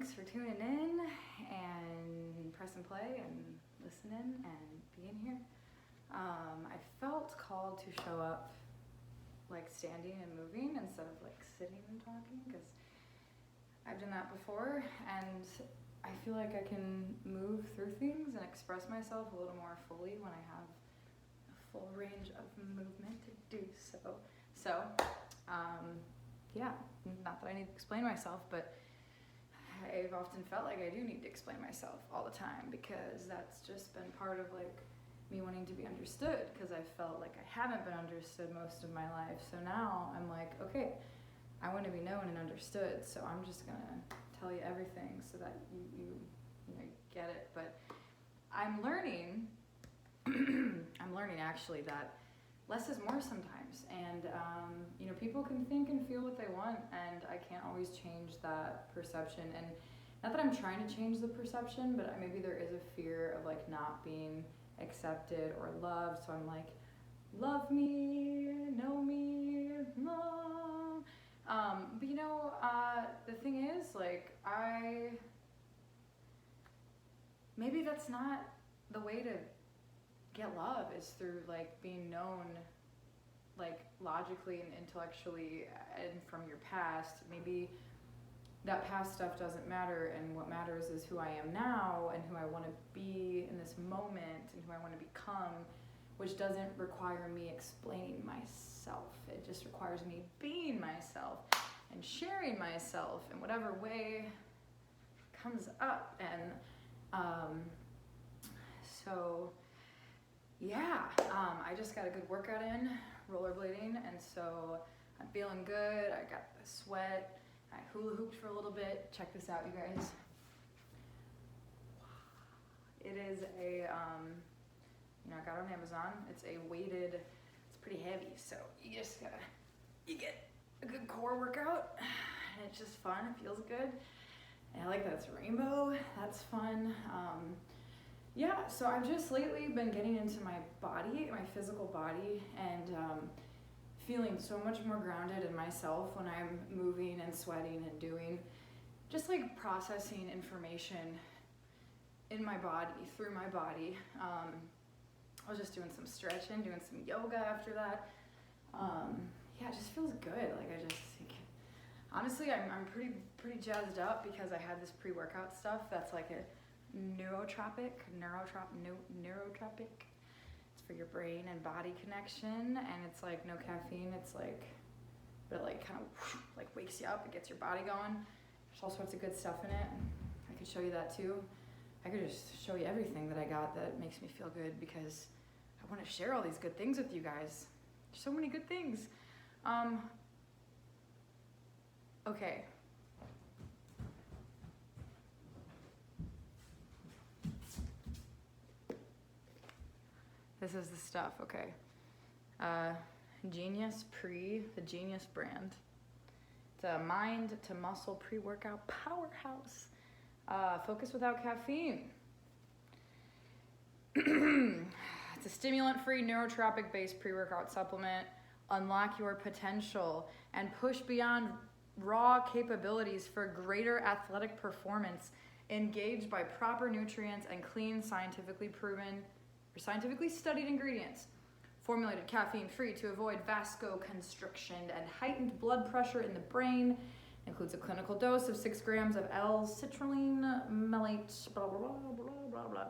thanks for tuning in and pressing play and listening and being here. I felt called to show up like standing and moving instead of like sitting and talking, because I've done that before and I feel like I can move through things and express myself a little more fully when I have a full range of movement to do so. Yeah, not that I need to explain myself, but I've often felt like I do need to explain myself all the time, because that's just been part of like me wanting to be understood, because I felt like I haven't been understood most of my life. So now I'm like, okay, I want to be known and understood, so I'm just gonna tell you everything so that you get it. But I'm learning actually that less is more sometimes, and people can think and feel what they want, and I can't always change that perception. And not that I'm trying to change the perception, but maybe there is a fear of like not being accepted or loved. So I'm like, love me, know me, love. But the thing is, like, maybe that's not the way to get love, is through like being known, like logically and intellectually, and from your past. Maybe that past stuff doesn't matter, and what matters is who I am now and who I want to be in this moment and who I want to become, which doesn't require me explaining myself. It just requires me being myself and sharing myself in whatever way comes up. And I just got a good workout in, rollerblading, and so I'm feeling good. I got the sweat. I hula hooped for a little bit. Check this out, you guys. It is a, I got it on Amazon. It's a weighted, it's pretty heavy, so you get a good core workout, and it's just fun. It feels good. And I like that it's rainbow. That's fun. So I've just lately been getting into my body, my physical body, and feeling so much more grounded in myself when I'm moving and sweating and doing, just like processing information in my body, through my body. I was just doing some stretching, doing some yoga after that. It just feels good. Like I just think, honestly, I'm pretty jazzed up, because I had this pre-workout stuff that's like a neurotropic. It's for your brain and body connection, and it's like no caffeine. It's like, but it like kind of like wakes you up. It gets your body going. There's all sorts of good stuff in it. I could show you that too. I could just show you everything that I got that makes me feel good, because I want to share all these good things with you guys. There's so many good things. Okay. This is the stuff, okay. Genius the Genius brand. It's a mind to muscle pre-workout powerhouse. Focus without caffeine. It's a stimulant-free, neurotropic-based pre-workout supplement. Unlock your potential and push beyond raw capabilities for greater athletic performance. Engaged by proper nutrients and clean, scientifically studied ingredients. Formulated caffeine-free to avoid vasoconstriction and heightened blood pressure in the brain. Includes a clinical dose of 6 grams of L-citrulline malate, blah, blah, blah, blah, blah, blah.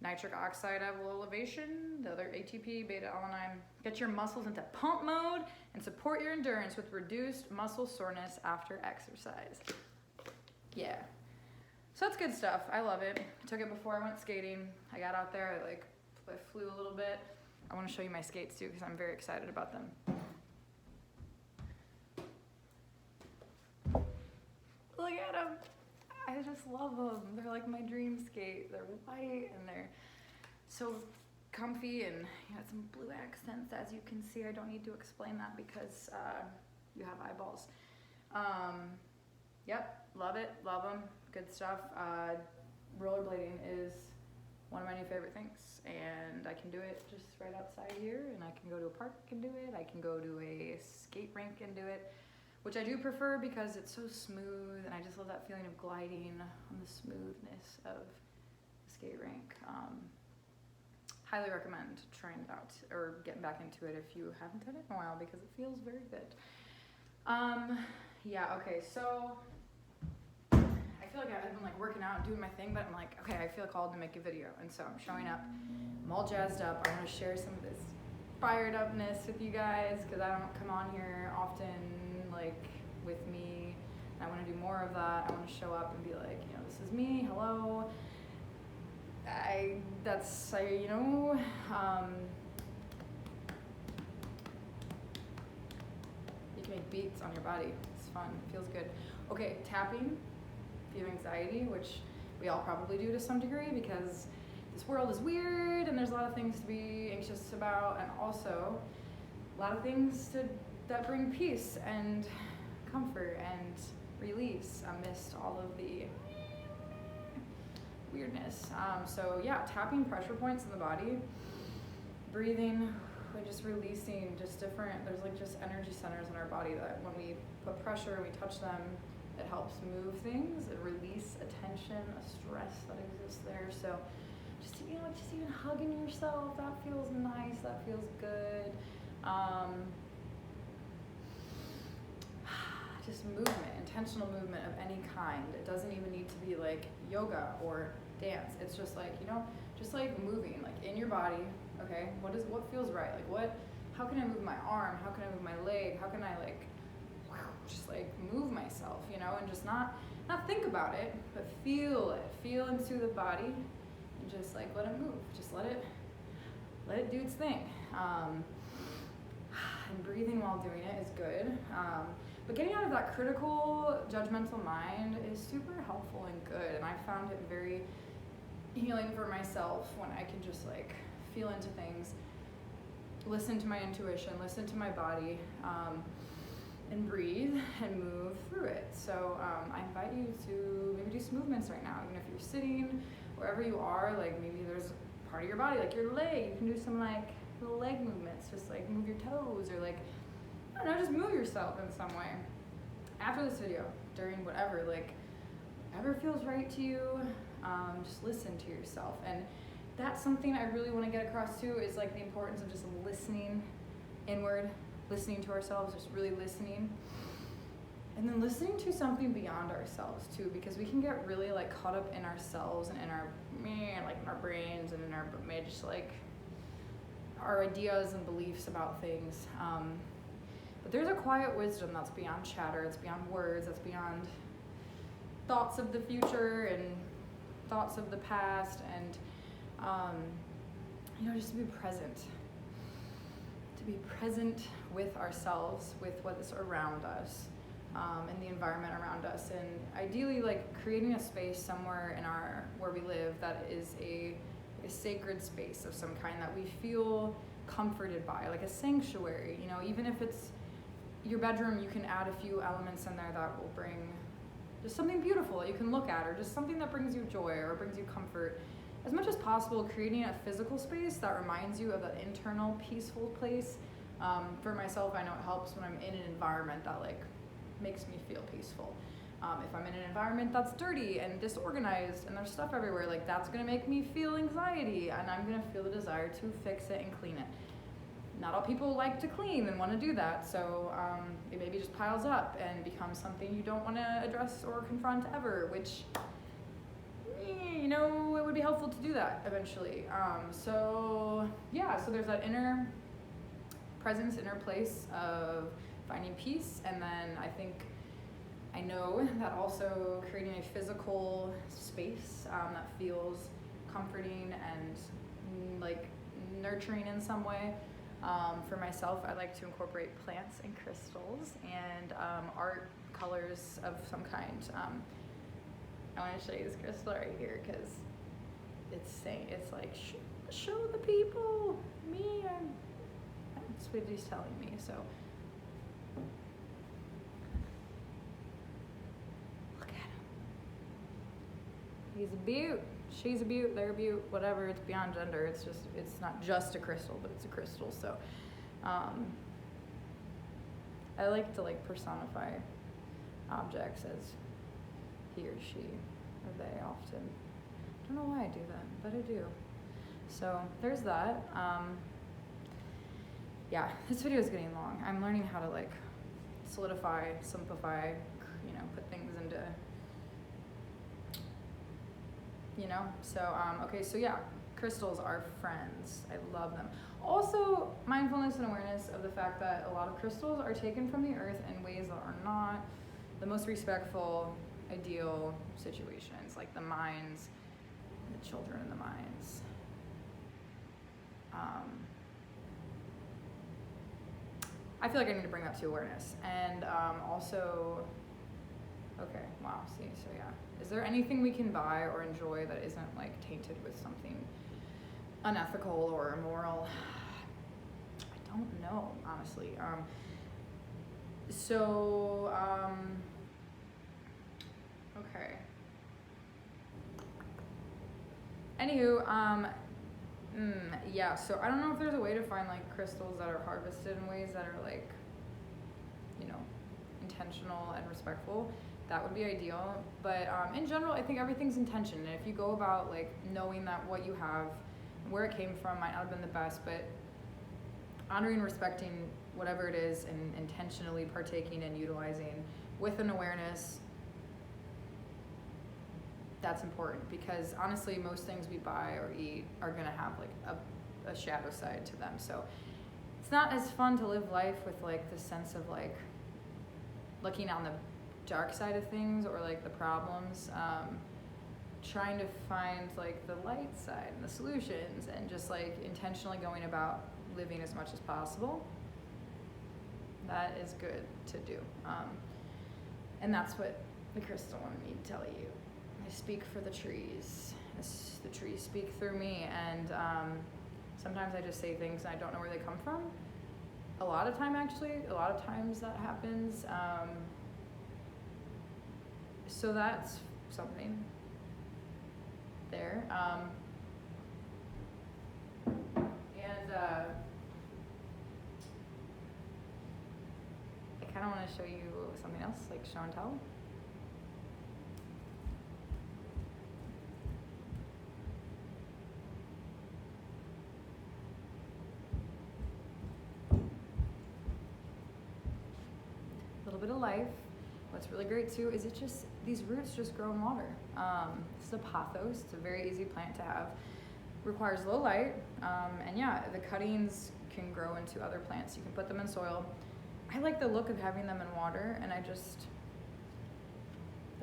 Nitric oxide elevation, the other ATP, beta-alanine. Get your muscles into pump mode and support your endurance with reduced muscle soreness after exercise. Yeah. So that's good stuff. I love it. I took it before I went skating. I got out there, I flew a little bit. I want to show you my skates too, because I'm very excited about them. Look at them. I just love them. They're like my dream skate. They're white and they're so comfy, and got some blue accents, as you can see. I don't need to explain that because you have eyeballs. Love it. Love them. Good stuff. Rollerblading is one of my new favorite things, and I can do it just right outside here, and I can go to a park and do it. I can go to a skate rink and do it. which I do prefer because it's so smooth, and I just love that feeling of gliding on the smoothness of the skate rink. Highly recommend trying it out or getting back into it if you haven't done it in a while, because it feels very good. Yeah, okay, so I feel like I've been like working out and doing my thing, but I'm like, okay, I feel called to make a video, and so I'm showing up. I'm all jazzed up. I want to share some of this fired upness with you guys, because I don't come on here often like with me. I want to do more of that. I want to show up and be like, you know, this is me, hello. You know, you can make beats on your body. It's fun, it feels good. Okay, tapping, if you have anxiety, which we all probably do to some degree, because this world is weird and there's a lot of things to be anxious about, and also a lot of things that bring peace and comfort and release amidst all of the weirdness. So yeah, tapping pressure points in the body, breathing, and just releasing just different, there's like just energy centers in our body that when we put pressure and we touch them, it helps move things and release a tension, a stress that exists there. So just, you know, just even hugging yourself, that feels nice, that feels good. Just movement, intentional movement of any kind. It doesn't even need to be like yoga or dance. It's just like, you know, just like moving, like in your body. Okay, what feels right? Like how can I move my arm? How can I move my leg? How can I like, just like move myself, you know, and just not think about it, but feel it. Feel into the body and just like let it move. Just let it do its thing. And breathing while doing it is good. But getting out of that critical, judgmental mind is super helpful and good. And I found it very healing for myself when I can just like feel into things, listen to my intuition, listen to my body, and breathe and move through it. So I invite you to maybe do some movements right now, even if you're sitting, wherever you are, like maybe there's part of your body, like your leg, you can do some like little leg movements, just like move your toes, or like, I don't know, just move yourself in some way. After this video, during whatever feels right to you, just listen to yourself. And that's something I really want to get across too, is like the importance of just listening inward, listening to ourselves, just really listening. And then listening to something beyond ourselves too, because we can get really like caught up in ourselves and in our brains and in our just like our ideas and beliefs about things. But there's a quiet wisdom that's beyond chatter, it's beyond words, it's beyond thoughts of the future and thoughts of the past, and you know, just to be present with ourselves, with what is around us, and the environment around us, and ideally like creating a space somewhere in where we live that is a sacred space of some kind that we feel comforted by, like a sanctuary. You know, even if it's your bedroom, you can add a few elements in there that will bring just something beautiful that you can look at, or just something that brings you joy or brings you comfort. As much as possible, creating a physical space that reminds you of that internal peaceful place. For myself, I know it helps when I'm in an environment that like makes me feel peaceful. If I'm in an environment that's dirty and disorganized and there's stuff everywhere, like that's gonna make me feel anxiety, and I'm gonna feel the desire to fix it and clean it. Not all people like to clean and want to do that, so it maybe just piles up and becomes something you don't want to address or confront ever, which, you know, it would be helpful to do that eventually. So yeah, so there's that inner presence, inner place of finding peace, and then I know that also creating a physical space that feels comforting and like nurturing in some way. For myself, I like to incorporate plants and crystals and art, colors of some kind. I want to show you this crystal right here because it's like show the people me. That's what he's telling me. So look at him. He's a beaut. She's a beaut, they're a beaut, whatever, it's beyond gender. It's not just a crystal, but it's a crystal. So I like to like personify objects as he or she or they often. I don't know why I do that, but I do. So there's that. Yeah, this video is getting long. I'm learning how to like solidify, simplify, put things into, so, okay, so yeah, crystals are friends. I love them. Also, mindfulness and awareness of the fact that a lot of crystals are taken from the earth in ways that are not the most respectful, ideal situations, like the mines, the children in the mines. I feel like I need to bring that to awareness. And also, okay, wow, see, so yeah. Is there anything we can buy or enjoy that isn't like tainted with something unethical or immoral? I don't know, honestly. Okay. Anywho, yeah, so I don't know if there's a way to find like crystals that are harvested in ways that are like, intentional and respectful. That would be ideal. But in general, I think everything's intention. And if you go about like knowing that what you have, where it came from might not have been the best, but honoring and respecting whatever it is and intentionally partaking and utilizing with an awareness, that's important, because honestly most things we buy or eat are going to have like a shadow side to them. So it's not as fun to live life with like the sense of like looking on the dark side of things or like the problems, trying to find like the light side and the solutions and just like intentionally going about living as much as possible. That is good to do. And that's what the crystal wanted me to tell you. I speak for the trees. The trees speak through me, and sometimes I just say things and I don't know where they come from. A lot of times that happens. So that's something there. And I kind of want to show you something else, like show and tell. Bit of life. What's really great too is these roots just grow in water. This is a pothos. It's a very easy plant to have. Requires low light, and yeah, the cuttings can grow into other plants. You can put them in soil. I like the look of having them in water, and they're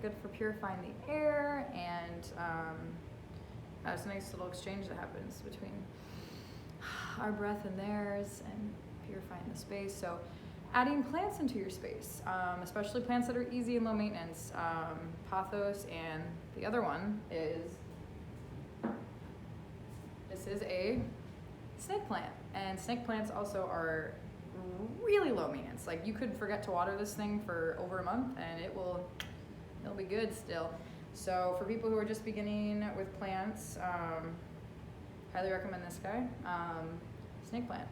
good for purifying the air, and that's a nice little exchange that happens between our breath and theirs, and purifying the space. So adding plants into your space, especially plants that are easy and low maintenance. Pothos, and the other one is, this is a snake plant. And snake plants also are really low maintenance. Like you could forget to water this thing for over a month and it'll be good still. So for people who are just beginning with plants, highly recommend this guy, snake plant.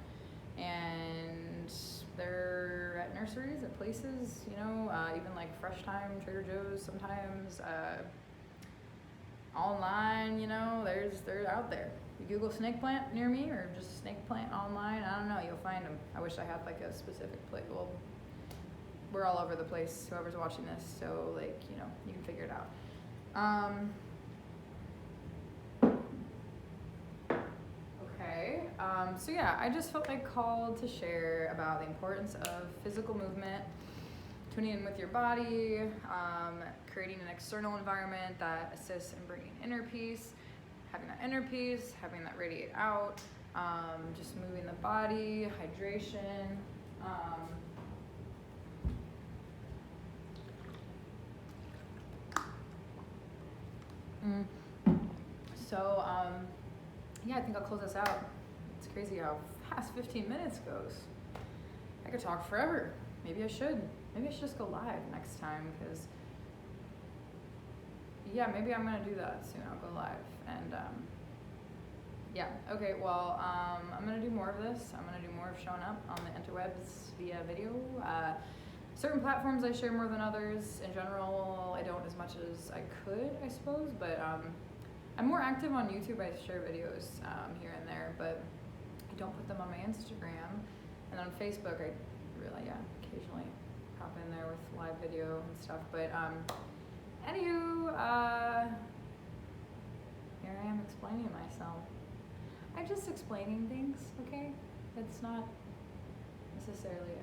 And they're at nurseries, at places, even like Fresh Time, Trader Joe's sometimes, online, they're out there. You Google snake plant near me or just snake plant online, I don't know, you'll find them. I wish I had like a specific place. Well, we're all over the place, whoever's watching this, so like, you can figure it out. So yeah, I just felt like called to share about the importance of physical movement, tuning in with your body, creating an external environment that assists in bringing inner peace, having that inner peace, having that radiate out, just moving the body, hydration. So yeah, I think I'll close this out. It's crazy how fast 15 minutes goes. I could talk forever. Maybe I should just go live next time, because yeah, maybe I'm gonna do that soon. I'll go live, and Yeah, okay, well, I'm gonna do more of this. I'm gonna do more of showing up on the interwebs via video. Certain platforms I share more than others. In general, I don't as much as I could, I suppose, but I'm more active on YouTube. I share videos here and there, but I don't put them on my Instagram. And on Facebook, I really, occasionally hop in there with live video and stuff. But anywho, here I am explaining myself. I'm just explaining things, okay? It's not necessarily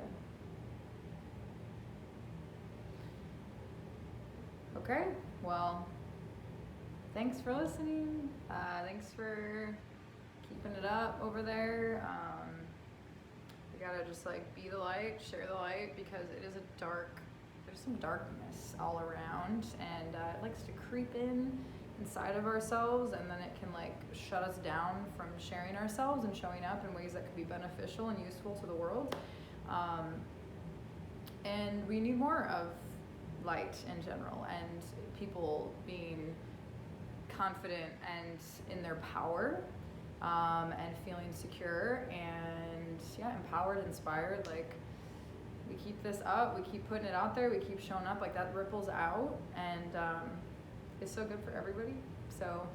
a... Okay, well, thanks for listening. Thanks for keeping it up over there. We gotta just like be the light, share the light, because it is a dark, there's some darkness all around, and it likes to creep inside of ourselves, and then it can like shut us down from sharing ourselves and showing up in ways that could be beneficial and useful to the world. And we need more of light in general, and people being confident and in their power, and feeling secure and empowered, inspired. Like, we keep this up, we keep putting it out there, we keep showing up, like that ripples out, and it's so good for everybody. So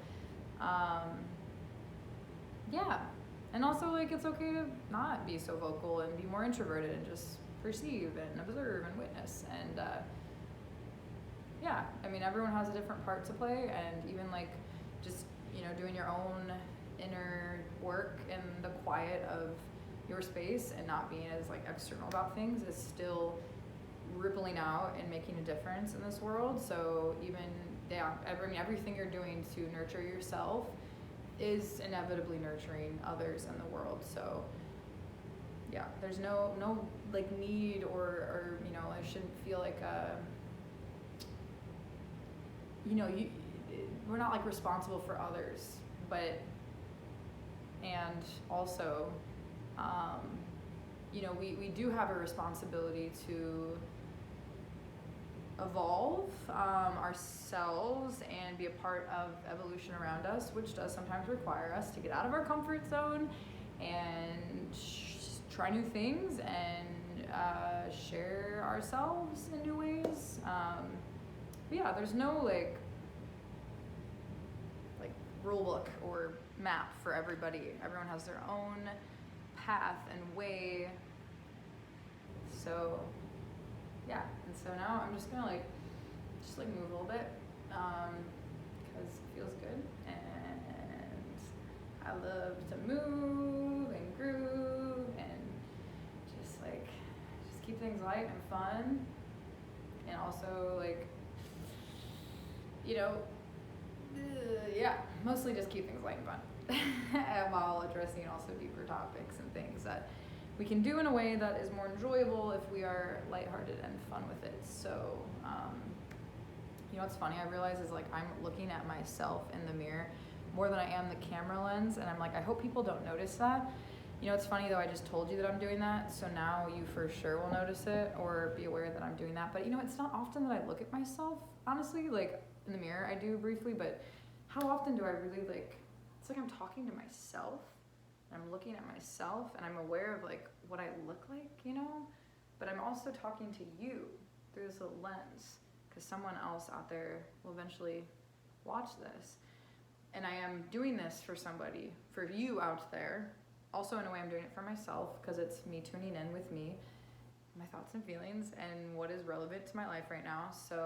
and also, like, it's okay to not be so vocal and be more introverted and just perceive and observe and witness. And I mean, everyone has a different part to play, and even like just, you know, doing your own inner work in the quiet of your space and not being as like external about things is still rippling out and making a difference in this world. So even everything you're doing to nurture yourself is inevitably nurturing others in the world. So there's no like need or you know, I shouldn't feel like we're not like responsible for others, but and also we do have a responsibility to evolve ourselves and be a part of evolution around us, which does sometimes require us to get out of our comfort zone and try new things and share ourselves in new ways. There's no like rule book or map for everybody. Everyone has their own path and way. So and so now I'm just gonna just move a little bit because it feels good, and I love to move and groove and just keep things light and fun, and also mostly just keep things light and fun while addressing also deeper topics and things that we can do in a way that is more enjoyable if we are lighthearted and fun with it. So, what's funny, I realize is I'm looking at myself in the mirror more than I am the camera lens, and I'm like, I hope people don't notice that. It's funny though, I just told you that I'm doing that, so now you for sure will notice it or be aware that I'm doing that. But it's not often that I look at myself, honestly, in the mirror. I do briefly, but how often do I really it's like I'm talking to myself. I'm looking at myself and I'm aware of what I look like, but I'm also talking to you through this little lens, because someone else out there will eventually watch this. And I am doing this for somebody, for you out there. Also, in a way, I'm doing it for myself, because it's me tuning in with me, my thoughts and feelings, and what is relevant to my life right now. So